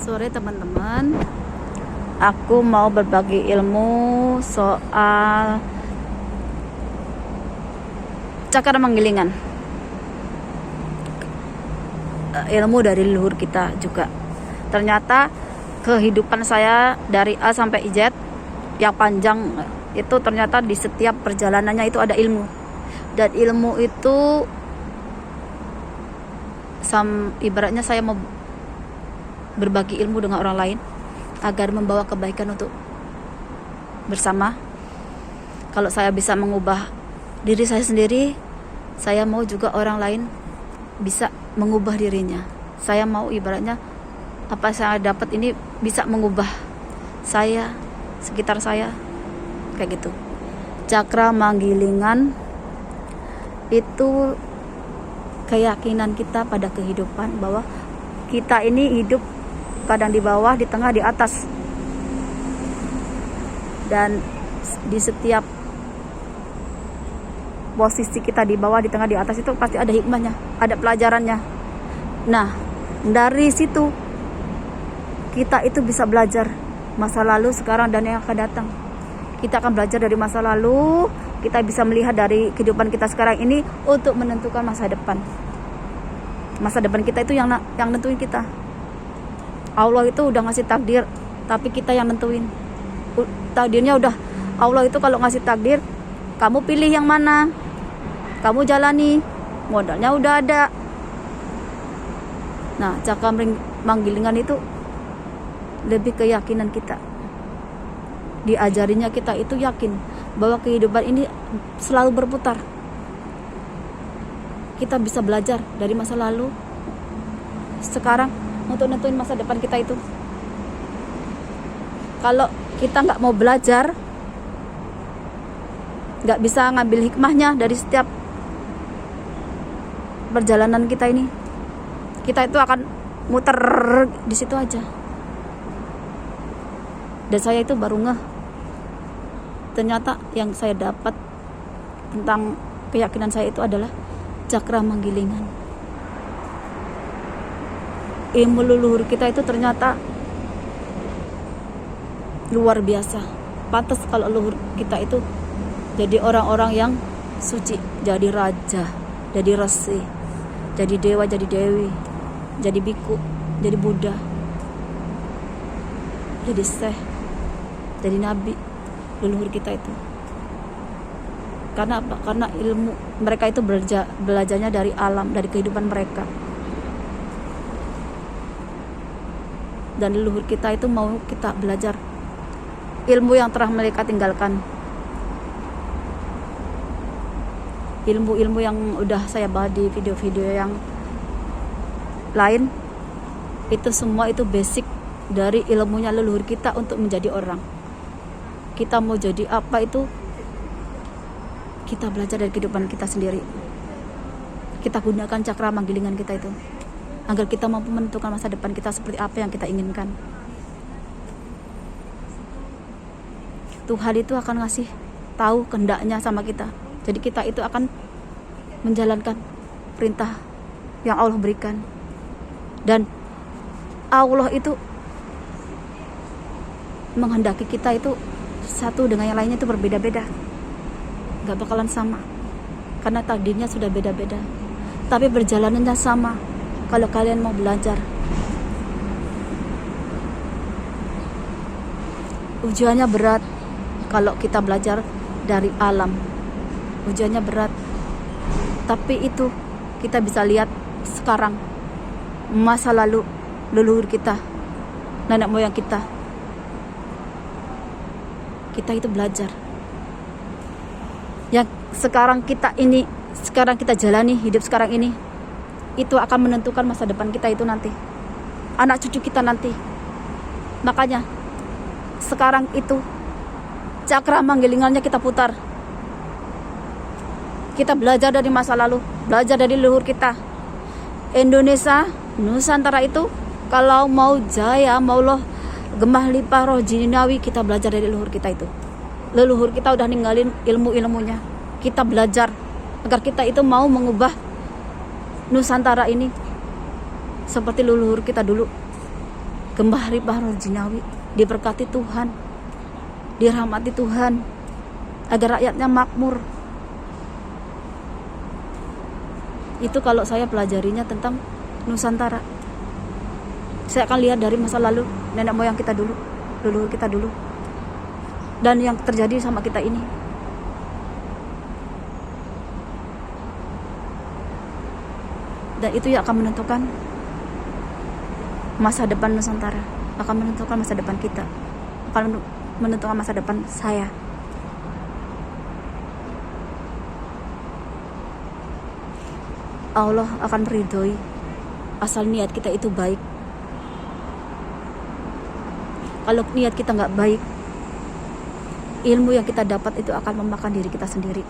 Sore teman-teman, aku mau berbagi ilmu soal cakar menggilingan. Ilmu dari leluhur kita juga. Ternyata kehidupan saya dari A sampai Z yang panjang itu ternyata di setiap perjalanannya itu ada ilmu. Dan ilmu itu ibaratnya saya mau berbagi ilmu dengan orang lain agar membawa kebaikan untuk bersama. Kalau saya bisa mengubah diri saya sendiri, saya mau juga orang lain bisa mengubah dirinya. Saya mau ibaratnya apa saya dapat ini bisa mengubah saya, sekitar saya, kayak gitu. Cakra manggilingan itu keyakinan kita pada kehidupan bahwa kita ini hidup kadang di bawah, di tengah, di atas. Dan di setiap posisi kita di bawah, di tengah, di atas itu pasti ada hikmahnya, ada pelajarannya. Nah, dari situ kita itu bisa belajar masa lalu, sekarang, dan yang akan datang. Kita akan belajar dari masa lalu, kita bisa melihat dari kehidupan kita sekarang ini untuk menentukan masa depan. Masa depan kita itu yang nentuin kita. Allah itu udah ngasih takdir, tapi kita yang nentuin. Takdirnya udah, Allah itu kalau ngasih takdir, kamu pilih yang mana, kamu jalani, modalnya udah ada. Nah, cakra manggilingan itu lebih keyakinan kita. Diajarinya kita itu yakin bahwa kehidupan ini selalu berputar. Kita bisa belajar dari masa lalu, sekarang, untuk nentuin masa depan kita itu. Kalau kita nggak mau belajar, nggak bisa ngambil hikmahnya dari setiap perjalanan kita ini, kita itu akan muter di situ aja. Dan saya itu baru ngeh, ternyata yang saya dapat tentang keyakinan saya itu adalah cakra manggilingan. Ilmu leluhur kita itu ternyata luar biasa. Pantas kalau leluhur kita itu jadi orang-orang yang suci, jadi raja, jadi resi, jadi dewa, jadi dewi, jadi biku, jadi Buddha, jadi syekh, jadi nabi. Leluhur kita itu, karena apa? Karena ilmu mereka itu belajarnya dari alam, dari kehidupan mereka. Dan leluhur kita itu mau kita belajar ilmu yang telah mereka tinggalkan. Ilmu-ilmu yang udah saya bahas di video-video yang lain, itu semua itu basic dari ilmunya leluhur kita untuk menjadi orang. Kita mau jadi apa itu kita belajar dari kehidupan kita sendiri. Kita gunakan cakra manggilingan kita itu agar kita mampu menentukan masa depan kita seperti apa yang kita inginkan. Tuhan itu akan ngasih tahu kehendaknya sama kita. Jadi kita itu akan menjalankan perintah yang Allah berikan. Dan Allah itu menghendaki kita itu satu dengan yang lainnya itu berbeda-beda, gak bakalan sama, karena takdirnya sudah beda-beda. Tapi perjalanannya sama kalau kalian mau belajar. Ujiannya berat kalau kita belajar dari alam, ujiannya berat. Tapi itu kita bisa lihat sekarang, masa lalu leluhur kita, nenek moyang kita itu belajar. Yang sekarang kita jalani hidup sekarang ini, itu akan menentukan masa depan kita itu nanti, anak cucu kita nanti. Makanya sekarang itu cakra manggilingannya kita putar. Kita belajar dari masa lalu, belajar dari leluhur kita. Indonesia, Nusantara itu kalau mau jaya, mau loh gemah limpah roh jinawi, kita belajar dari leluhur kita itu. Leluhur kita udah ninggalin ilmu-ilmunya. Kita belajar agar kita itu mau mengubah Nusantara ini seperti leluhur kita dulu. Gembah Ribah Jinawi diberkati Tuhan, dirahmati Tuhan, agar rakyatnya makmur. Itu kalau saya pelajarinya tentang Nusantara. Saya akan lihat dari masa lalu nenek moyang kita dulu, leluhur kita dulu, dan yang terjadi sama kita ini. Dan itu yang akan menentukan masa depan Nusantara, akan menentukan masa depan kita, akan menentukan masa depan saya. Allah akan meridhoi asal niat kita itu baik. Kalau niat kita nggak baik, ilmu yang kita dapat itu akan memakan diri kita sendiri.